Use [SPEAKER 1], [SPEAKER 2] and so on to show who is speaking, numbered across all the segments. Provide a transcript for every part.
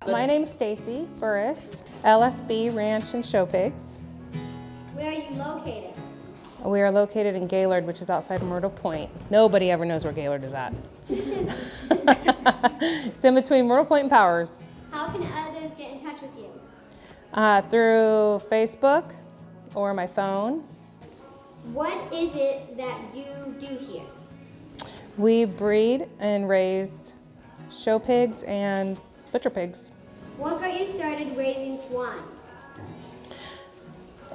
[SPEAKER 1] My name's Stacey, Burris, LSB Ranch and SHOWPIGS.
[SPEAKER 2] Where are you located?
[SPEAKER 1] We are located in Gaylord, which is outside Myrtle Point. Nobody ever knows where Gaylord is at. It's in between Myrtle Point and Powers.
[SPEAKER 2] How can others get in touch with you?
[SPEAKER 1] Through Facebook or my phone.
[SPEAKER 2] What is it that you do here?
[SPEAKER 1] We breed and raise show pigs and butcher pigs.
[SPEAKER 2] What got you started raising swine?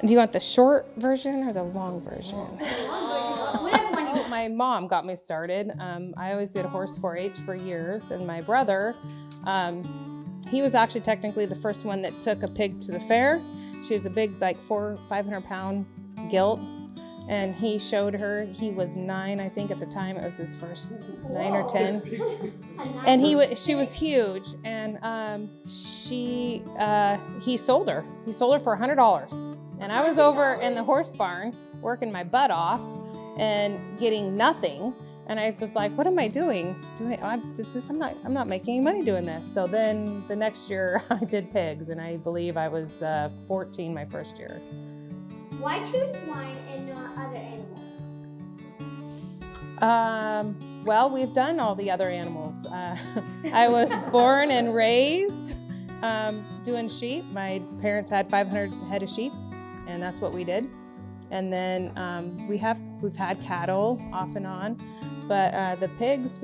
[SPEAKER 1] Do you want the short version or the long version?
[SPEAKER 2] Whatever one you want.
[SPEAKER 1] My mom got me started. I always did horse 4-H for years, and my brother, he was actually technically the first one that took a pig to the fair. She was a big, like 500 pound gilt, and he showed her. He was 9, I think, at the time. It was his first 9 or 10, and she was huge, and he sold her. He sold her for $100. And I was over in the horse barn working my butt off and getting nothing. And I was like, what am I doing? I'm not making any money doing this. So then the next year I did pigs, and I believe I was 14 my first year.
[SPEAKER 2] Why choose swine and not other animals?
[SPEAKER 1] Well, we've done all the other animals. I was born and raised doing sheep. My parents had 500 head of sheep, and that's what we did. And then we've had cattle off and on, but the pigs,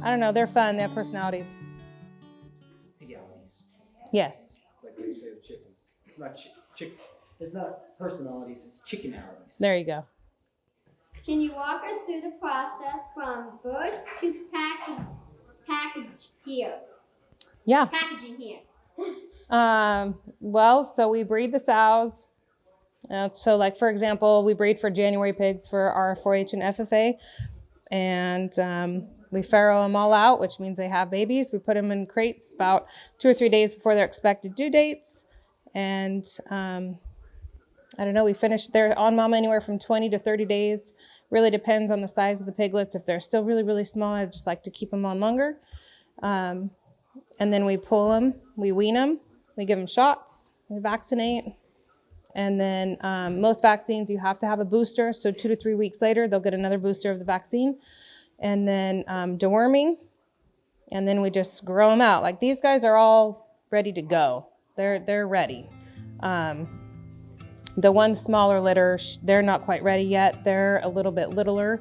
[SPEAKER 1] I don't know, they're fun. They have personalities.
[SPEAKER 3] Pigalities.
[SPEAKER 1] Yes.
[SPEAKER 3] It's like what you say with chickens. It's not it's not personalities, it's chickenalities.
[SPEAKER 1] There you go.
[SPEAKER 2] Can you walk us through the process from birth to package here?
[SPEAKER 1] Yeah.
[SPEAKER 2] Packaging here.
[SPEAKER 1] Well, so we breed the sows. So like, for example, we breed for January pigs for our 4-H and FFA. And we farrow them all out, which means they have babies. We put them in crates about 2 or 3 days before their expected due dates. And I don't know, they're on mama anywhere from 20 to 30 days. Really depends on the size of the piglets. If they're still really, really small, I just like to keep them on longer. And then we pull them, we wean them, we give them shots, we vaccinate. And then most vaccines, you have to have a booster. So 2 to 3 weeks later, they'll get another booster of the vaccine. And then deworming. And then we just grow them out. Like, these guys are all ready to go. They're ready. The one smaller litter, they're not quite ready yet. They're a little bit littler.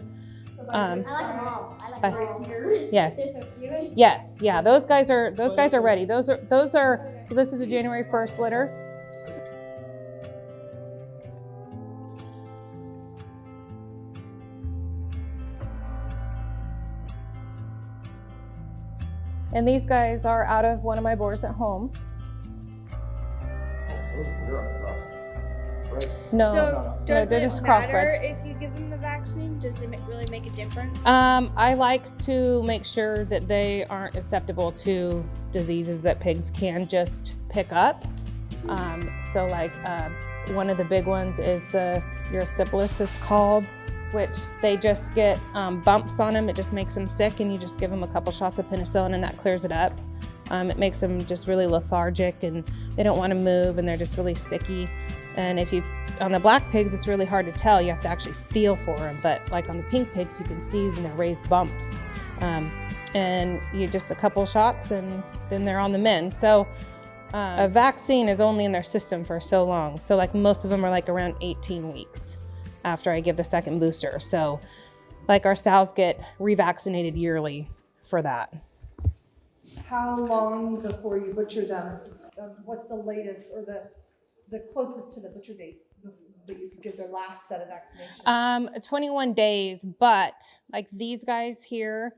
[SPEAKER 2] I like them all. I like them all.
[SPEAKER 1] Yes.
[SPEAKER 2] They're so cute.
[SPEAKER 1] Yes. Yeah. Those guys are ready. Those are. So this is a January 1st litter. And these guys are out of one of my boars at home. No,
[SPEAKER 4] So
[SPEAKER 1] no, they're just crossbreds.
[SPEAKER 4] If you give them the vaccine, does it really make a difference?
[SPEAKER 1] I like to make sure that they aren't susceptible to diseases that pigs can just pick up. So like one of the big ones is the erysipelas, it's called, which they just get bumps on them. It just makes them sick, and you just give them a couple shots of penicillin and that clears it up. It makes them just really lethargic, and they don't want to move, and they're just really sicky. And on the black pigs, it's really hard to tell. You have to actually feel for them. But like on the pink pigs, you can see the raised bumps. And you just a couple shots, and then they're on the mend. So a vaccine is only in their system for so long. So like most of them are like around 18 weeks after I give the second booster. So like our sows get revaccinated yearly for that.
[SPEAKER 5] How long before you butcher them? What's the latest or the closest to the butcher date that you could give their last set of vaccination?
[SPEAKER 1] 21 days, but like these guys here,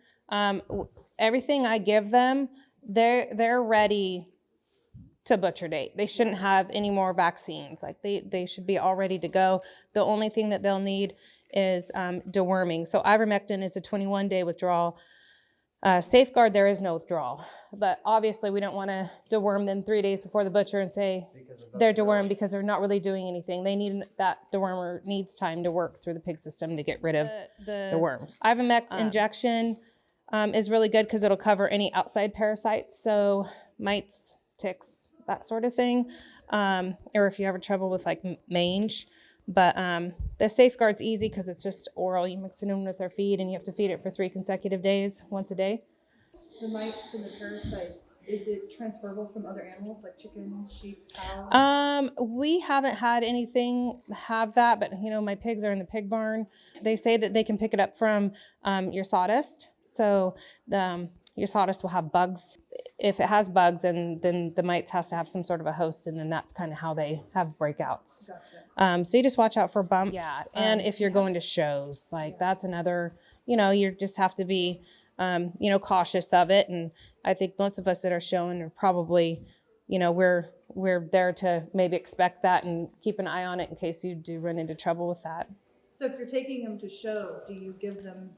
[SPEAKER 1] everything I give them, they're ready to butcher date. They shouldn't have any more vaccines. Like they should be all ready to go. The only thing that they'll need is deworming. So ivermectin is a 21-day withdrawal. Safeguard, there is no withdrawal. But obviously we don't want to deworm them 3 days before the butcher and say they're dewormed, because they're not really doing anything. That dewormer needs time to work through the pig system to get rid of the worms. Ivermectin injection, is really good because it'll cover any outside parasites. So mites, ticks, that sort of thing. Or if you have trouble with like mange. But the Safeguard's easy because it's just oral. You mix it in with their feed and you have to feed it for 3 consecutive days, once a day.
[SPEAKER 5] The mites and the parasites, is it transferable from other animals like chickens, sheep, cows?
[SPEAKER 1] We haven't had anything have that, but you know, my pigs are in the pig barn. They say that they can pick it up from your sawdust. So your sawdust will have bugs. If it has bugs, and then the mites has to have some sort of a host, and then that's kind of how they have breakouts.
[SPEAKER 5] Gotcha.
[SPEAKER 1] So you just watch out for bumps. Yeah, and if you're going to shows, like that's another, you know, you just have to be, you know, cautious of it. And I think most of us that are showing are probably, you know, we're there to maybe expect that and keep an eye on it in case you do run into trouble with that.
[SPEAKER 5] So if you're taking them to show, do you give them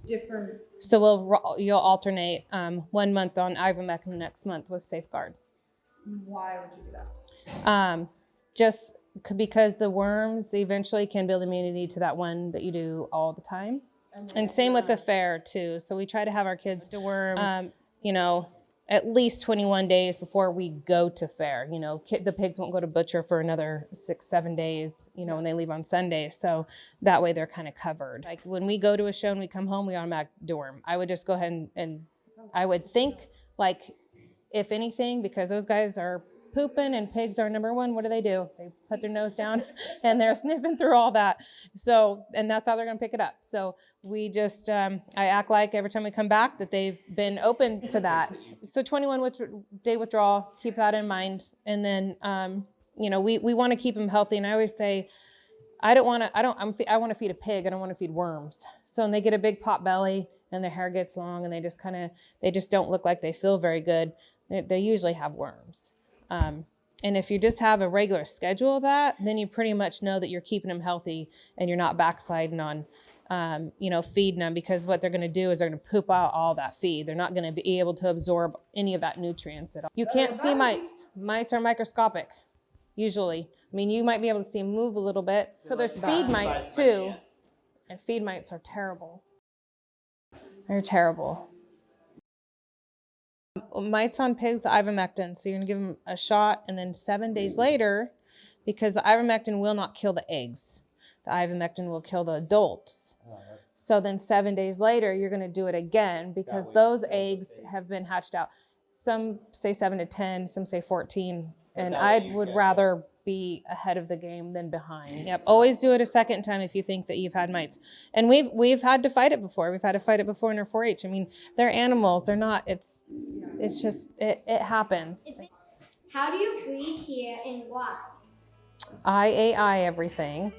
[SPEAKER 5] different?
[SPEAKER 1] So you'll alternate 1 month on ivermectin, the next month with Safeguard.
[SPEAKER 5] Why would you do that?
[SPEAKER 1] Just because the worms eventually can build immunity to that one that you do all the time. And same with the fair too. So we try to have our kids deworm, you know, at least 21 days before we go to fair. You know, the pigs won't go to butcher for another 6-7 days, you know, when they leave on Sunday. So that way they're kind of covered. Like when we go to a show and we come home, we automatic deworm. I would just go ahead and I would think, like, if anything, because those guys are pooping and pigs are number one, what do? They put their nose down and they're sniffing through all that. So, and that's how they're going to pick it up. So we just, I act like every time we come back that they've been open to that. So 21-day withdrawal, keep that in mind. And then, you know, we want to keep them healthy. And I always say, I want to feed a pig. I don't want to feed worms. So when they get a big pot belly and their hair gets long and they just don't look like they feel very good, they usually have worms. And if you just have a regular schedule of that, then you pretty much know that you're keeping them healthy and you're not backsliding on, you know, feeding them, because what they're going to do is they're going to poop out all that feed. They're not going to be able to absorb any of that nutrients at all. You can't see mites. Mites are microscopic, usually. I mean, you might be able to see them move a little bit. So there's feed mites too. And feed mites are terrible. They're terrible. Mites on pigs, ivermectin. So you're going to give them a shot, and then 7 days later, because the ivermectin will not kill the eggs, the ivermectin will kill the adults. So then 7 days later, you're going to do it again, because those eggs have been hatched out. Some say 7 to 10, some say 14, and I would rather be ahead of the game than behind. Yep, always do it a second time if you think that you've had mites. And we've had to fight it before. We've had to fight it before in our 4-H. I mean, they're animals. They're not. It's just it happens.
[SPEAKER 2] How do you breed here and why?
[SPEAKER 1] AI everything.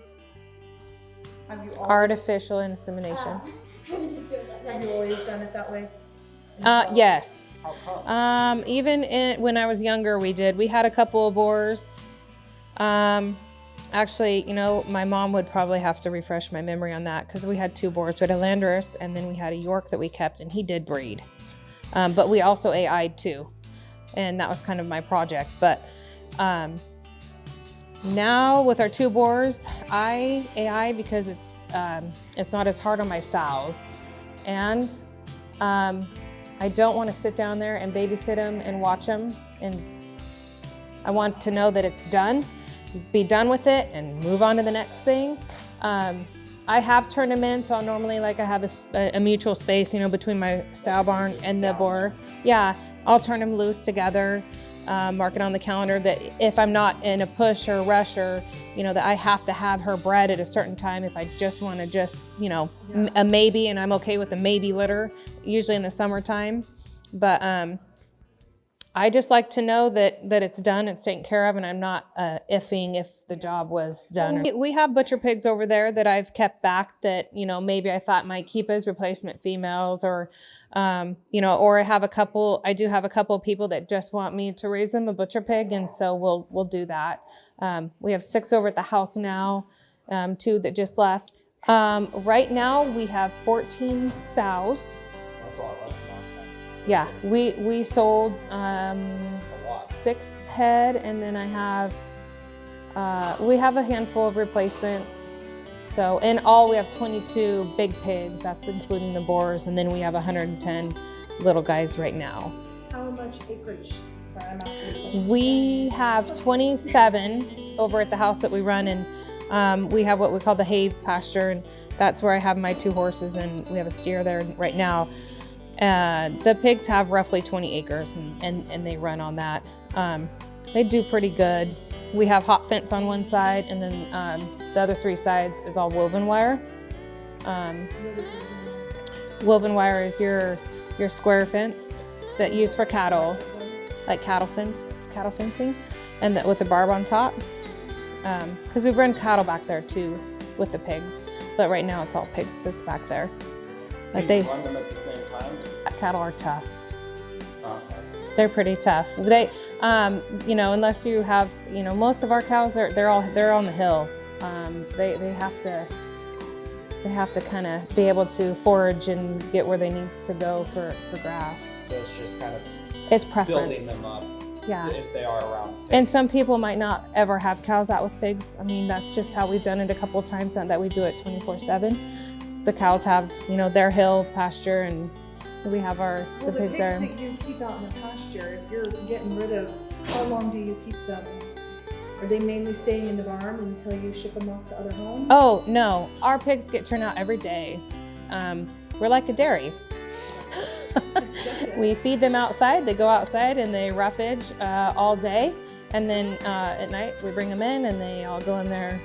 [SPEAKER 5] Have you
[SPEAKER 1] Artificial insemination.
[SPEAKER 5] always done it that way?
[SPEAKER 1] Yes. Even when I was younger, we had a couple of boars. Actually, you know, my mom would probably have to refresh my memory on that, because we had 2 boars. We had a Landrace, and then we had a York that we kept, and he did breed. But we also AI'd too, and that was kind of my project. But now with our 2 boars, I AI because it's not as hard on my sows, and I don't want to sit down there and babysit them and watch them, and I want to know that it's done, be done with it, and move on to the next thing. I have turned them in, so I'll normally, like, I have a mutual space, you know, between my sow barn and the boar. Yeah, I'll turn them loose together, mark it on the calendar that if I'm not in a push or rush, or, you know, that I have to have her bred at a certain time, if I just want to you know, a maybe, and I'm okay with a maybe litter, usually in the summertime. But I just like to know that it's done, it's taken care of, and I'm not iffing if the job was done. We have butcher pigs over there that I've kept back that, you know, maybe I thought might keep as replacement females, or, you know, or I do have a couple of people that just want me to raise them a butcher pig, and so we'll do that. We have 6 over at the house now, 2 that just left. Right now we have 14 sows.
[SPEAKER 3] That's a lot less than last time.
[SPEAKER 1] Yeah, we sold 6 head, and then I have we have a handful of replacements. So in all, we have 22 big pigs. That's including the boars, and then we have 110 little guys right now.
[SPEAKER 5] How much acreage? Sorry, I'm asking you a question.
[SPEAKER 1] We have 27 over at the house that we run, and we have what we call the hay pasture, and that's where I have my 2 horses, and we have a steer there right now. The pigs have roughly 20 acres, and they run on that. They do pretty good. We have hot fence on one side, and then the other 3 sides is all woven wire.
[SPEAKER 5] What is it?
[SPEAKER 1] Woven wire is your square fence that you use for cattle, like cattle fencing, and with a barb on top. Because we run cattle back there too with the pigs, but right now it's all pigs that's back there. Like
[SPEAKER 3] Do you run them at the same time?
[SPEAKER 1] Cattle are tough.
[SPEAKER 3] Okay.
[SPEAKER 1] They're pretty tough. They, you know, unless you have, you know, most of our cows they're on the hill. They have to kind of be able to forage and get where they need to go for grass.
[SPEAKER 3] So it's just kind of
[SPEAKER 1] It's
[SPEAKER 3] building
[SPEAKER 1] preference.
[SPEAKER 3] them up
[SPEAKER 1] Yeah.
[SPEAKER 3] if they are around pigs.
[SPEAKER 1] And some people might not ever have cows out with pigs. I mean, that's just how we've done it a couple of times, not that we do it 24/7. The cows have, you know, their hill pasture, and we have
[SPEAKER 5] Well,
[SPEAKER 1] the
[SPEAKER 5] the
[SPEAKER 1] pigs
[SPEAKER 5] pigs
[SPEAKER 1] are.
[SPEAKER 5] that you keep out in the pasture, if you're getting rid of, how long do you keep them? Are they mainly staying in the barn until you ship them off to other homes?
[SPEAKER 1] Oh, no, our pigs get turned out every day. We're like a dairy. We feed them outside, they go outside and they roughage all day. And then at night we bring them in and they all go in their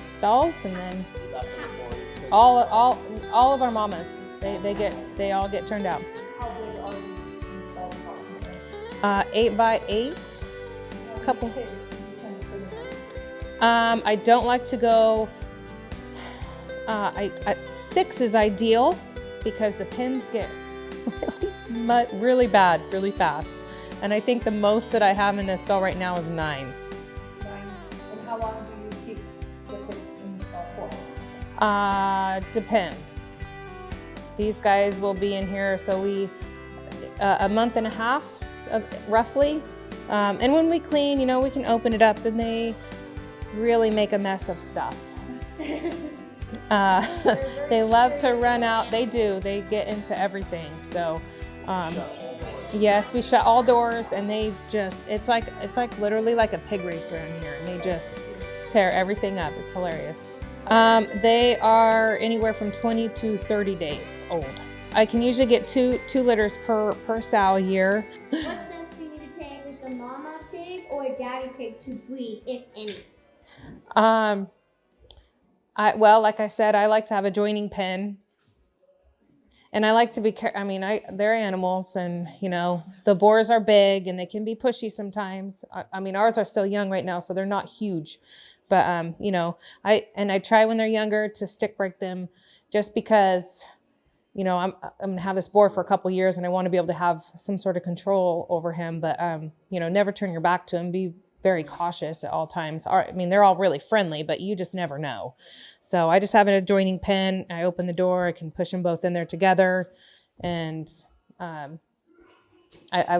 [SPEAKER 1] stalls, and then
[SPEAKER 3] Is that for the forage pigs?
[SPEAKER 1] all of our mamas, they all get turned out.
[SPEAKER 5] How big are these stalls approximately?
[SPEAKER 1] 8 by 8.
[SPEAKER 5] How many
[SPEAKER 1] Couple.
[SPEAKER 5] pigs do you tend to put in there?
[SPEAKER 1] I don't like to go, 6 is ideal because the pins get really bad really fast. And I think the most that I have in this stall right now is 9.
[SPEAKER 5] 9. And how long do you keep the pigs in the stall for?
[SPEAKER 1] Depends. These guys will be in here, so a month and a half, roughly. And when we clean, you know, we can open it up and they really make a mess of stuff. They love to run out. They do. They get into everything. So,
[SPEAKER 3] Shut all doors.
[SPEAKER 1] yes, we shut all doors, and they just, it's like literally like a pig racer in here, and they just tear everything up. It's hilarious. They are anywhere from 20 to 30 days old. I can usually get two litters per sow a year.
[SPEAKER 2] What steps do you need to take with the mama pig or daddy pig to breed, if any?
[SPEAKER 1] Well, like I said, I like to have a joining pen. And I like to be, they're animals, and, you know, the boars are big and they can be pushy sometimes. I mean, ours are still young right now, so they're not huge. But, you know, I try when they're younger to stick break them, just because, you know, I'm going to have this boar for a couple years and I want to be able to have some sort of control over him. But, you know, never turn your back to him. Be very cautious at all times. I mean, they're all really friendly, but you just never know. So I just have an adjoining pen. I open the door. I can push them both in there together. And I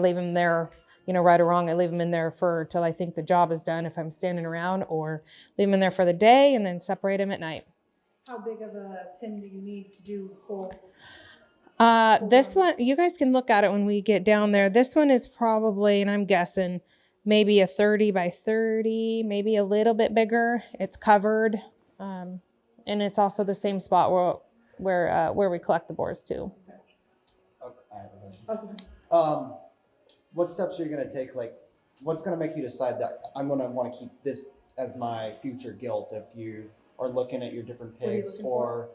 [SPEAKER 1] leave them there, you know, right or wrong. I leave them in there till I think the job is done if I'm standing around, or leave them in there for the day and then separate them at night.
[SPEAKER 5] How big of a pen do you need to do full?
[SPEAKER 1] This one, you guys can look at it when we get down there. This one is probably, and I'm guessing, maybe a 30 by 30, maybe a little bit bigger. It's covered, and it's also the same spot where we collect the boars too.
[SPEAKER 3] Okay, I have a question.
[SPEAKER 5] Okay.
[SPEAKER 3] What steps are you gonna take? Like, what's gonna make you decide that I'm gonna want to keep this as my future gilt? If you are looking at your different
[SPEAKER 5] What are you
[SPEAKER 3] pigs,
[SPEAKER 5] looking for?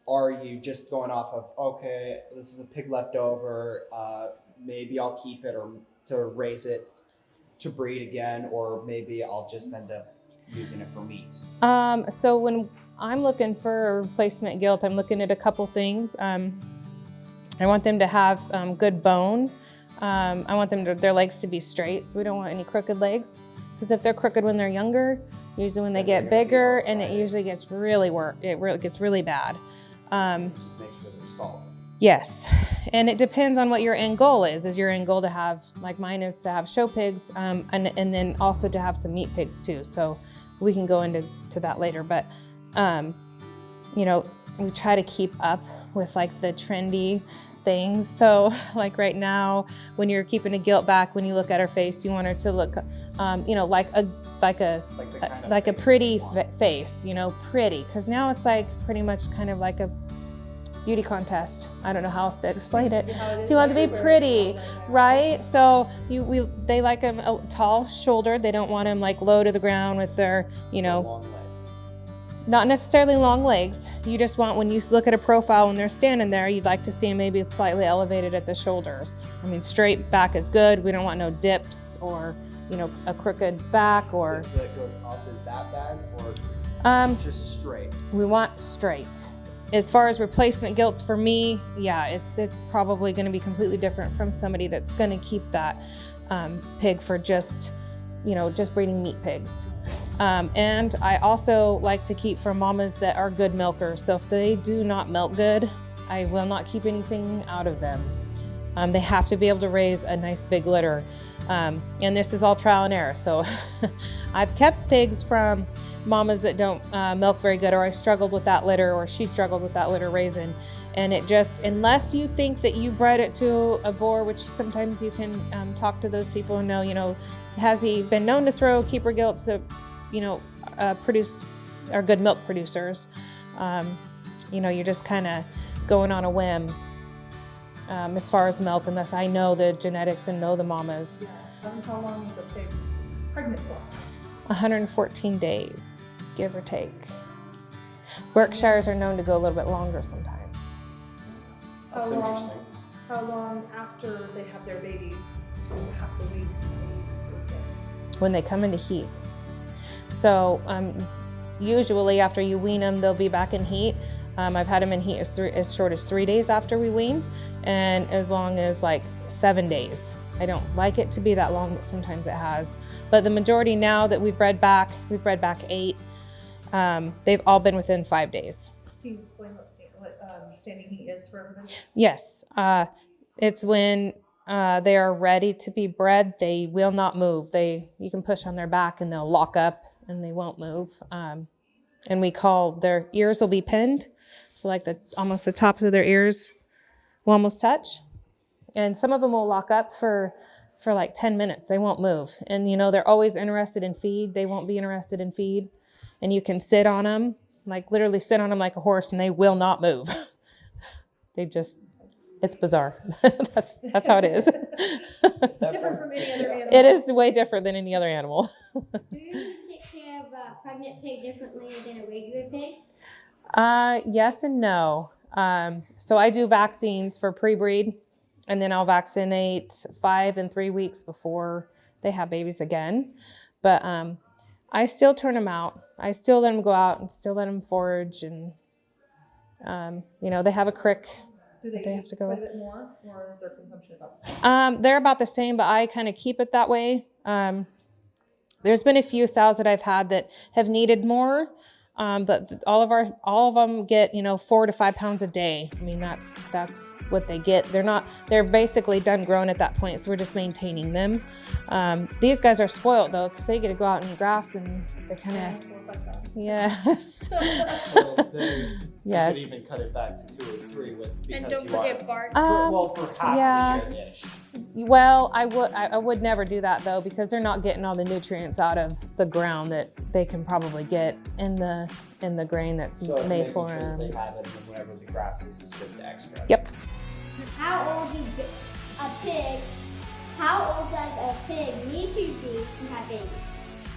[SPEAKER 3] or are you just going off of, okay, this is a pig left over, maybe I'll keep it or to raise it to breed again, or maybe I'll just end up using it for meat?
[SPEAKER 1] So when I'm looking for a replacement gilt, I'm looking at a couple things. I want them to have good bone. I want their legs to be straight, so we don't want any crooked legs. Because if they're crooked when they're younger, usually when they get bigger, and it usually gets it gets really bad.
[SPEAKER 3] Just make sure they're solid.
[SPEAKER 1] Yes, and it depends on what your end goal is. Is your end goal to have, like mine is to have show pigs, and then also to have some meat pigs too. So we can go into that later. But you know, we try to keep up with like the trendy things. So like right now, when you're keeping a gilt back, when you look at her face, you want her to look, you know, like a pretty face, you know, pretty. Because now it's like pretty much kind of like a beauty contest. I don't know how else to explain it. So you want to be pretty, right? So they like them a tall shouldered. They don't want them like low to the ground with their, you know,
[SPEAKER 3] long legs.
[SPEAKER 1] Not necessarily long legs. You just want, when you look at a profile when they're standing there, you'd like to see them maybe slightly elevated at the shoulders. I mean, straight back is good. We don't want no dips or, you know, a crooked back or.
[SPEAKER 3] If it goes up, is that bad, or just straight?
[SPEAKER 1] We want straight. As far as replacement gilts for me, yeah, it's probably going to be completely different from somebody that's going to keep that pig for just, you know, just breeding meat pigs. And I also like to keep for mamas that are good milkers. So if they do not milk good, I will not keep anything out of them. They have to be able to raise a nice big litter. And this is all trial and error. So I've kept pigs from mamas that don't milk very good, or I struggled with that litter, or she struggled with that litter raising. And it just, unless you think that you bred it to a boar, which sometimes you can talk to those people and know, you know, has he been known to throw keeper gilts that, you know, are good milk producers? You know, you're just kind of going on a whim as far as milk, unless I know the genetics and know the mamas.
[SPEAKER 5] How long is a pig pregnant for?
[SPEAKER 1] 114 days, give or take. Berkshires are known to go a little bit longer sometimes.
[SPEAKER 3] That's interesting.
[SPEAKER 5] How long after they have their babies do you have to wait to birthday?
[SPEAKER 1] When they come into heat. So usually after you wean them, they'll be back in heat. I've had them in heat as short as 3 days after we wean, and as long as like 7 days. I don't like it to be that long, but sometimes it has. But the majority now that we've bred back 8. They've all been within 5 days.
[SPEAKER 5] Can you explain what standing heat is for everybody?
[SPEAKER 1] Yes, it's when they are ready to be bred. They will not move. You can push on their back and they'll lock up and they won't move. And we call, their ears will be pinned. So like almost the tops of their ears will almost touch. And some of them will lock up for like 10 minutes. They won't move. And you know, they're always interested in feed. They won't be interested in feed. And you can sit on them, like literally sit on them like a horse, and they will not move. It's bizarre. That's how it is.
[SPEAKER 5] Different from any other animal.
[SPEAKER 1] It is way different than any other animal.
[SPEAKER 2] Do you take care of a pregnant pig differently than a regular pig?
[SPEAKER 1] Yes and no. So I do vaccines for pre-breed, and then I'll vaccinate 5 and 3 weeks before they have babies again. But I still turn them out. I still let them go out and still let them forage, and you know, they have a crick.
[SPEAKER 5] Do they
[SPEAKER 1] have to go.
[SPEAKER 5] Quite a bit more, or is their consumption about the same?
[SPEAKER 1] They're about the same, but I kind of keep it that way. There's been a few sows that I've had that have needed more, but all of them get, you know, 4 to 5 pounds a day. I mean, that's what they get. They're basically done grown at that point, so we're just maintaining them. These guys are spoiled though, because they get to go out and eat grass, and they kind of, yes.
[SPEAKER 3] So
[SPEAKER 1] Yes.
[SPEAKER 3] you could even cut it back to 2 or 3 because
[SPEAKER 4] And don't forget bark.
[SPEAKER 3] for half
[SPEAKER 1] yeah.
[SPEAKER 3] the year-ish.
[SPEAKER 1] Well, I would never do that though, because they're not getting all the nutrients out of the ground that they can probably get in the grain that's
[SPEAKER 3] So it's
[SPEAKER 1] made
[SPEAKER 3] making
[SPEAKER 1] for
[SPEAKER 3] sure
[SPEAKER 1] them.
[SPEAKER 3] they have it, and whenever the grass is just extra.
[SPEAKER 1] Yep.
[SPEAKER 2] How old does a pig need to be to have babies?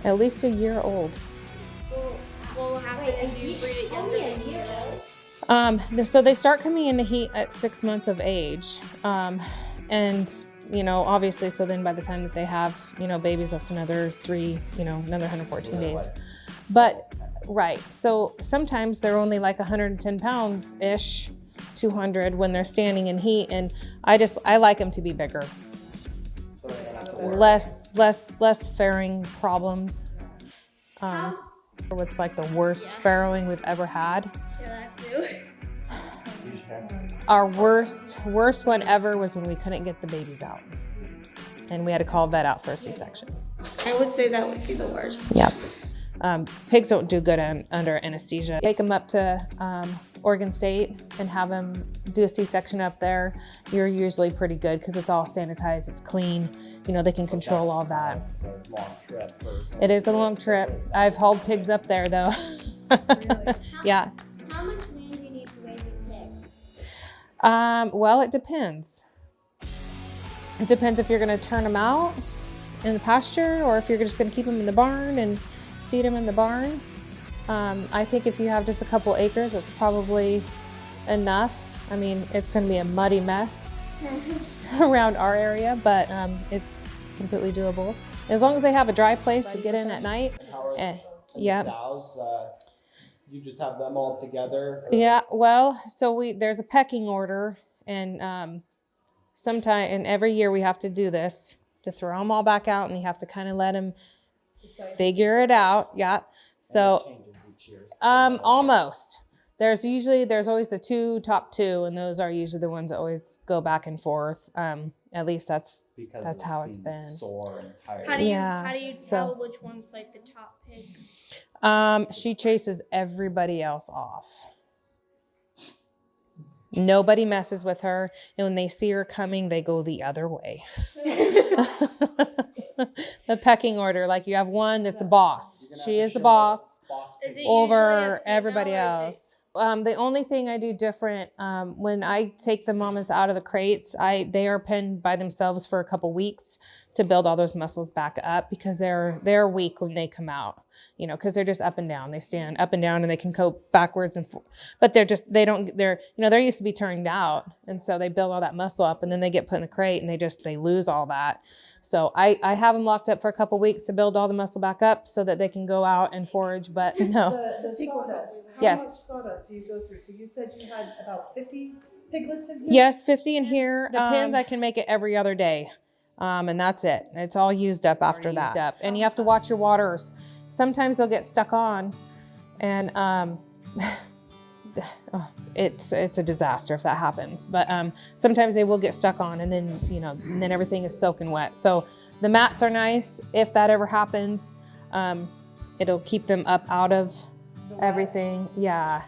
[SPEAKER 1] At least a year old.
[SPEAKER 4] What will happen if you breed it younger
[SPEAKER 2] Only a
[SPEAKER 4] than you
[SPEAKER 2] year
[SPEAKER 4] know?
[SPEAKER 2] old?
[SPEAKER 1] So they start coming into heat at 6 months of age. And, you know, obviously, so then by the time that they have, you know, babies, that's another 114 days. But, right. So sometimes they're only like 110 pounds-ish, 200 when they're standing in heat. And I like them to be bigger.
[SPEAKER 3] So they don't have to worry.
[SPEAKER 1] Less farrowing problems.
[SPEAKER 2] How
[SPEAKER 1] What's like the worst farrowing we've ever had.
[SPEAKER 4] Yeah, that too.
[SPEAKER 1] Our worst one ever was when we couldn't get the babies out, and we had to call a vet out for a C-section.
[SPEAKER 4] I would say that would be the worst.
[SPEAKER 1] Yep. Pigs don't do good under anesthesia. Take them up to Oregon State and have them do a C-section up there. You're usually pretty good because it's all sanitized, it's clean. You know, they can control all that.
[SPEAKER 3] A long trip for some
[SPEAKER 1] It is a long trip. I've hauled pigs up there though. Yeah.
[SPEAKER 2] How much land do you need to raise a pig?
[SPEAKER 1] Well, it depends. It depends if you're going to turn them out in the pasture or if you're just going to keep them in the barn and feed them in the barn. I think if you have just a couple acres, it's probably enough. I mean, it's going to be a muddy mess around our area, but it's completely doable. As long as they have a dry place to get in at night. Yeah.
[SPEAKER 3] Sows, you just have them all together? Or?
[SPEAKER 1] Yeah, well, so there's a pecking order, and and every year we have to do this to throw them all back out, and you have to kind of let them figure it out. Yeah. So
[SPEAKER 3] And it changes each year.
[SPEAKER 1] almost. There's always the top two, and those are usually the ones that always go back and forth. At least that's
[SPEAKER 3] Because
[SPEAKER 1] how
[SPEAKER 3] of
[SPEAKER 1] it's
[SPEAKER 3] being
[SPEAKER 1] been.
[SPEAKER 3] Sore and tired.
[SPEAKER 4] How do you
[SPEAKER 1] Yeah,
[SPEAKER 4] tell which one's like the top pig?
[SPEAKER 1] She chases everybody else off. Nobody messes with her, and when they see her coming, they go the other way. The pecking order, like you have one that's a boss.
[SPEAKER 3] You're gonna
[SPEAKER 1] She
[SPEAKER 3] have
[SPEAKER 1] is
[SPEAKER 3] to
[SPEAKER 1] the
[SPEAKER 3] show us
[SPEAKER 1] boss
[SPEAKER 3] boss
[SPEAKER 4] Is
[SPEAKER 3] pig.
[SPEAKER 4] it
[SPEAKER 1] over
[SPEAKER 4] usually a female
[SPEAKER 1] everybody
[SPEAKER 4] or is it-
[SPEAKER 1] else. The only thing I do different, when I take the mamas out of the crates, they are penned by themselves for a couple weeks to build all those muscles back up because they're weak when they come out, you know, because they're just up and down. They stand up and down and they can go backwards and forth, but they're used to be turned out, and so they build all that muscle up, and then they get put in a crate and they lose all that. So I have them locked up for a couple weeks to build all the muscle back up so that they can go out and forage. But no,
[SPEAKER 5] The sawdust, how
[SPEAKER 1] Yes.
[SPEAKER 5] much sawdust do you go through? So you said you had about 50 piglets in here?
[SPEAKER 1] yes, 50 in here. The pins I can make it every other day, and that's it. It's all used up after that. And you have to watch your waters. Sometimes they'll get stuck on, and it's a disaster if that happens. But sometimes they will get stuck on, and then everything is soaking wet. So the mats are nice. If that ever happens, it'll keep them up out of everything. Yeah.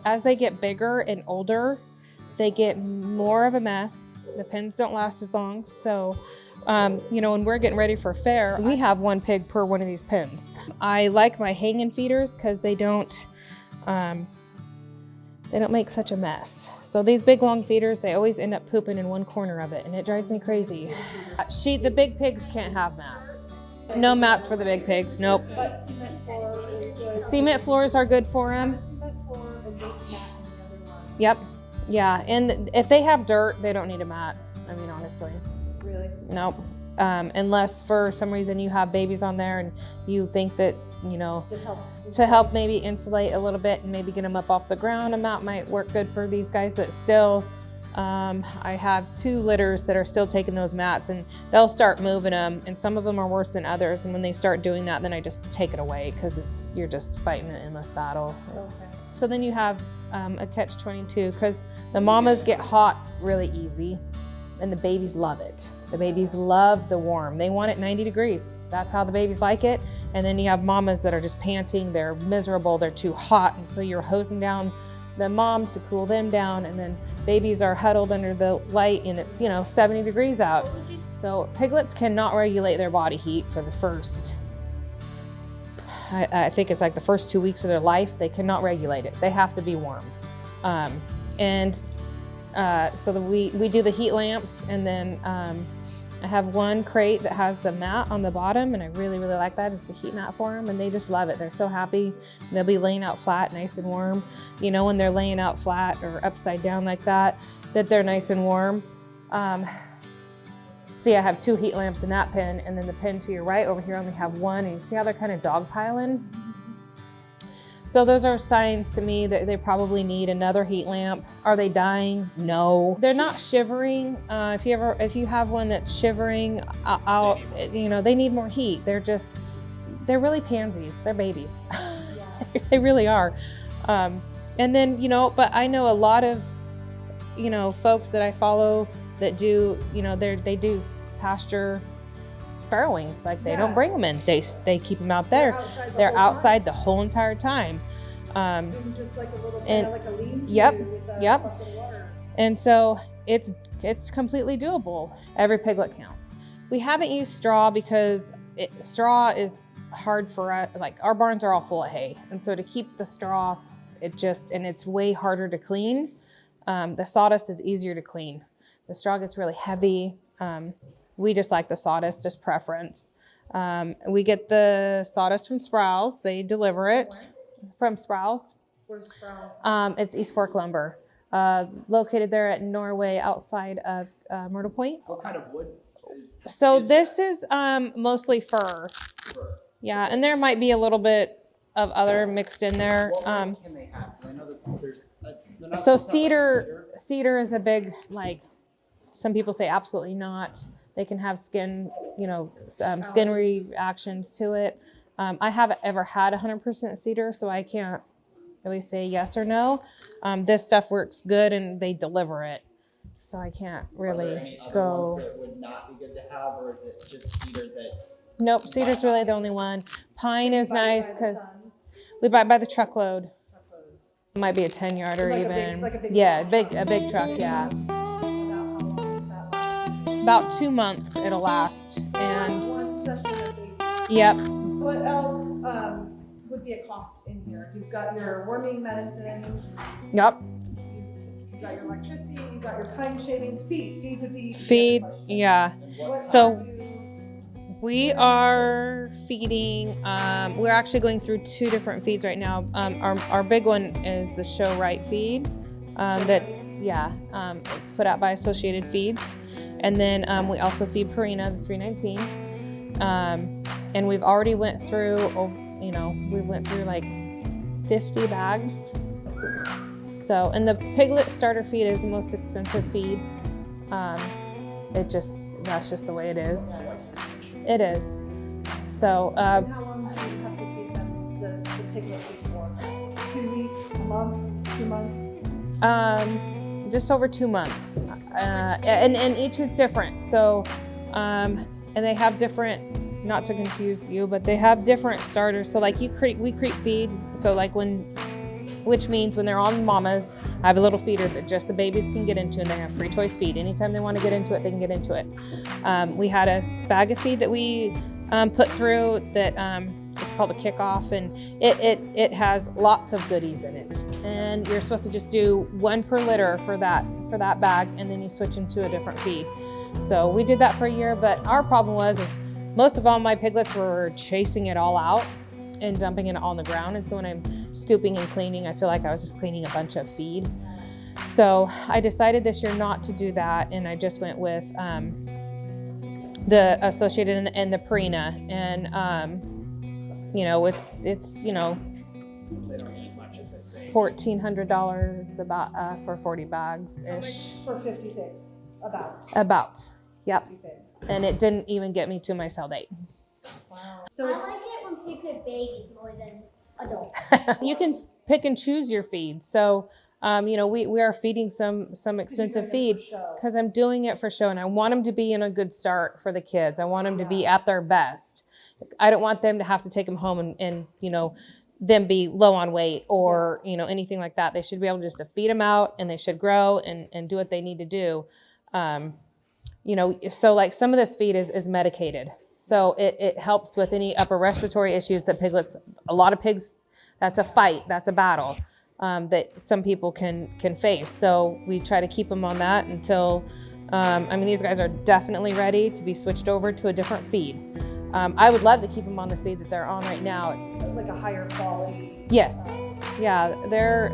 [SPEAKER 1] As they get bigger and older, they get more of a mess. The pens don't last as long. So, when we're getting ready for fair, we have one pig per one of these pens. I like my hanging feeders because they don't make such a mess. So these big long feeders, they always end up pooping in one corner of it, and it drives me crazy. The big pigs can't have mats. No mats for the big pigs. Nope.
[SPEAKER 5] But cement floor is good.
[SPEAKER 1] Cement floors are good for
[SPEAKER 5] Have
[SPEAKER 1] them.
[SPEAKER 5] a cement floor and make mat in the other one.
[SPEAKER 1] Yep. Yeah. And if they have dirt, they don't need a mat. I mean, honestly.
[SPEAKER 5] Really?
[SPEAKER 1] Nope. Unless for some reason you have babies on there and you think that, to help maybe insulate a little bit and maybe get them up off the ground, a mat might work good for these guys. But still, I have 2 litters that are still taking those mats, and they'll start moving them, and some of them are worse than others. And when they start doing that, then I just take it away because you're just fighting an endless battle.
[SPEAKER 5] Okay.
[SPEAKER 1] So then you have a catch-22 because the mamas get hot really easy, and the babies love it. The babies love the warm. They want it 90 degrees. That's how the babies like it. And then you have mamas that are just panting. They're miserable. They're too hot. And so you're hosing down the mom to cool them down. And then babies are huddled under the light and it's, 70 degrees out. So piglets cannot regulate their body heat for the first, I think it's like the first 2 weeks of their life. They cannot regulate it. They have to be warm. So we do the heat lamps, and then I have one crate that has the mat on the bottom, and I really, really like that. It's a heat mat for them, and they just love it. They're so happy. They'll be laying out flat, nice and warm. When they're laying out flat or upside down like that they're nice and warm. See, I have 2 heat lamps in that pen, and then the pen to your right over here only have 1, and you see how they're kind of dogpiling? So those are signs to me that they probably need another heat lamp. Are they dying? No. They're not shivering. If you have one that's shivering out, they need more heat. They're really pansies. They're babies. Yeah. They really are. And then, but I know a lot of, folks that I follow that do, they do pasture farrow wings. Like they
[SPEAKER 5] Yeah.
[SPEAKER 1] don't bring them in. They keep them out
[SPEAKER 5] They're
[SPEAKER 1] there.
[SPEAKER 5] outside the
[SPEAKER 1] They're
[SPEAKER 5] whole time?
[SPEAKER 1] outside the whole entire time.
[SPEAKER 5] In just like a little kind
[SPEAKER 1] and-
[SPEAKER 5] of like a lean-to
[SPEAKER 1] yep,
[SPEAKER 5] with a
[SPEAKER 1] yep.
[SPEAKER 5] bucket of water.
[SPEAKER 1] And so it's completely doable. Every piglet counts. We haven't used straw because straw is hard for us. Like our barns are all full of hay. And so to keep the straw, and it's way harder to clean. The sawdust is easier to clean. The straw gets really heavy. We just like the sawdust, just preference. We get the sawdust from Sprouse. They deliver it from Sprouse.
[SPEAKER 5] Where's Sprouse?
[SPEAKER 1] It's East Fork Lumber, located there at Norway outside of Myrtle Point.
[SPEAKER 3] What kind of wood is
[SPEAKER 1] So this is mostly fir.
[SPEAKER 3] fir?
[SPEAKER 1] Yeah, and there might be a little bit of other mixed in there.
[SPEAKER 3] What ones can they have? 'Cause I know that there's they're not-
[SPEAKER 1] So
[SPEAKER 3] it's not like
[SPEAKER 1] cedar is a big, like, some people say absolutely not. They can have skin, skin reactions to it. I haven't ever had 100% cedar, so I can't really say yes or no. This stuff works good and they deliver it. So I can't
[SPEAKER 3] Are there any
[SPEAKER 1] really
[SPEAKER 3] other
[SPEAKER 1] go.
[SPEAKER 3] ones that would not be good to have, or is it just cedar that?
[SPEAKER 1] Nope, cedar's really the only one. Pine is
[SPEAKER 5] Buy it by
[SPEAKER 1] nice
[SPEAKER 5] the
[SPEAKER 1] because
[SPEAKER 5] ton,
[SPEAKER 1] we buy it by the truckload.
[SPEAKER 5] truckload.
[SPEAKER 1] It might be a 10-yarder
[SPEAKER 5] Like a
[SPEAKER 1] even.
[SPEAKER 5] big
[SPEAKER 1] Yeah,
[SPEAKER 5] truck.
[SPEAKER 1] a big truck, yeah.
[SPEAKER 5] About how long does that last?
[SPEAKER 1] About 2 months it'll last. And
[SPEAKER 5] One session of baby.
[SPEAKER 1] yep,
[SPEAKER 5] What else would be a cost in here? You've got your worming medicines,
[SPEAKER 1] yep.
[SPEAKER 5] you've got your electricity, you've got your pine shavings, feed would be the other
[SPEAKER 1] Feed,
[SPEAKER 5] question.
[SPEAKER 1] yeah.
[SPEAKER 5] What
[SPEAKER 1] So-
[SPEAKER 5] attitudes?
[SPEAKER 1] We are feeding, we're actually going through 2 different feeds right now. Our big one is the Show Right feed. It's put out by Associated Feeds. And then we also feed Purina, the 319. And we've already went through, we went through like 50 bags. So, and the piglet starter feed is the most expensive feed. That's just the way it is. It is. So,
[SPEAKER 5] And how long do you have to feed them the piglet feed for? 2 weeks, a month, 2 months?
[SPEAKER 1] just over 2 months. And each is different. So, and they have different, not to confuse you, but they have different starters. So like we creep feed. So like which means when they're on mamas, I have a little feeder that just the babies can get into, and they have free choice feed. Anytime they want to get into it, they can get into it. We had a bag of feed that we put through that it's called a kickoff, and it has lots of goodies in it. And you're supposed to just do 1 per litter for that bag, and then you switch into a different feed. So we did that for a year, but our problem was most of all my piglets were chasing it all out and dumping it all on the ground. And so when I'm scooping and cleaning, I feel like I was just cleaning a bunch of feed. So I decided this year not to do that, and I just went with the Associated and the Purina. And it's
[SPEAKER 3] They don't eat much of it.
[SPEAKER 1] $1,400 about for 40 bags ish.
[SPEAKER 5] For 50 pigs,
[SPEAKER 1] About, yep.
[SPEAKER 5] 50 pigs.
[SPEAKER 1] And it didn't even get me to my sell date.
[SPEAKER 5] Wow.
[SPEAKER 2] I
[SPEAKER 5] So it's,
[SPEAKER 2] like it when pigs are babies more than adults.
[SPEAKER 1] You can pick and choose your feed. So, we are feeding some expensive
[SPEAKER 5] doing it
[SPEAKER 1] feed
[SPEAKER 5] for show.
[SPEAKER 1] because I'm doing it for show, and I want them to be in a good start for the kids. I want them to be at their best. I don't want them to have to take them home and them be low on weight or, anything like that. They should be able just to feed them out, and they should grow and do what they need to do. So like some of this feed is medicated. So it helps with any upper respiratory issues that piglets, a lot of pigs, that's a fight, that's a battle that some people can face. So we try to keep them on that until, these guys are definitely ready to be switched over to a different feed. I would love to keep them on the feed that they're on right now. It's
[SPEAKER 5] like a higher quality.
[SPEAKER 1] yes, yeah, they're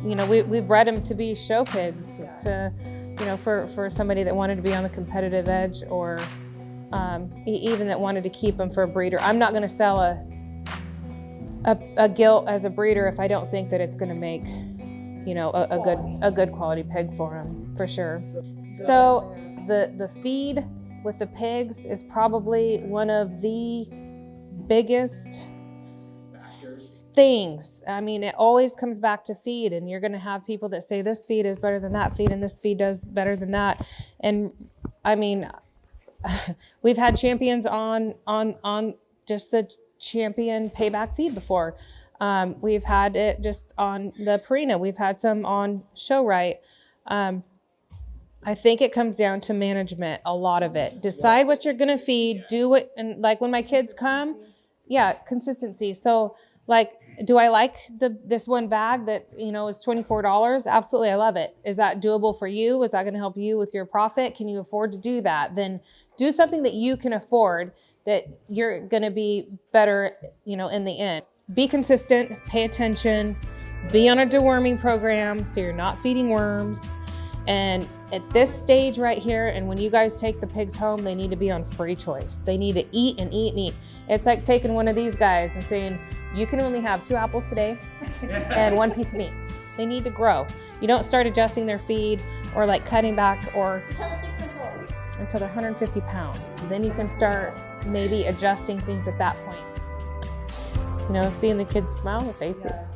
[SPEAKER 1] we bred them to be show pigs to, for somebody that wanted to be on the competitive edge, or even that wanted to keep them for a breeder. I'm not going to sell a gilt as a breeder if I don't think that it's going to make, a good quality pig for them, for sure. So the feed with the pigs is probably one of the biggest things. It always comes back to feed, and you're going to have people that say this feed is better than that feed, and this feed does better than that. And we've had champions on just the champion payback feed before. We've had it just on the Purina. We've had some on Show Right. I think it comes down to management, a lot of it. Decide what you're gonna feed, do it, and like when my kids come, yeah, consistency. So like, do I like this one bag that, you know, is $24? Absolutely, I love it. Is that doable for you? Is that gonna help you with your profit? Can you afford to do that? Then do something that you can afford, that you're gonna be better, you know, in the end. Be consistent, pay attention, be on a deworming program so you're not feeding worms. And at this stage right here, and when you guys take the pigs home, they need to be on free choice. They need to eat and eat and eat. It's like taking one of these guys and saying, you can only have 2 apples today and 1 piece of meat. They need to grow. You don't start adjusting their feed or like cutting back or
[SPEAKER 2] Until they're 6 months old.
[SPEAKER 1] until they're 150 pounds. Then you can start maybe adjusting things at that point. You know, seeing the kids smile on the faces.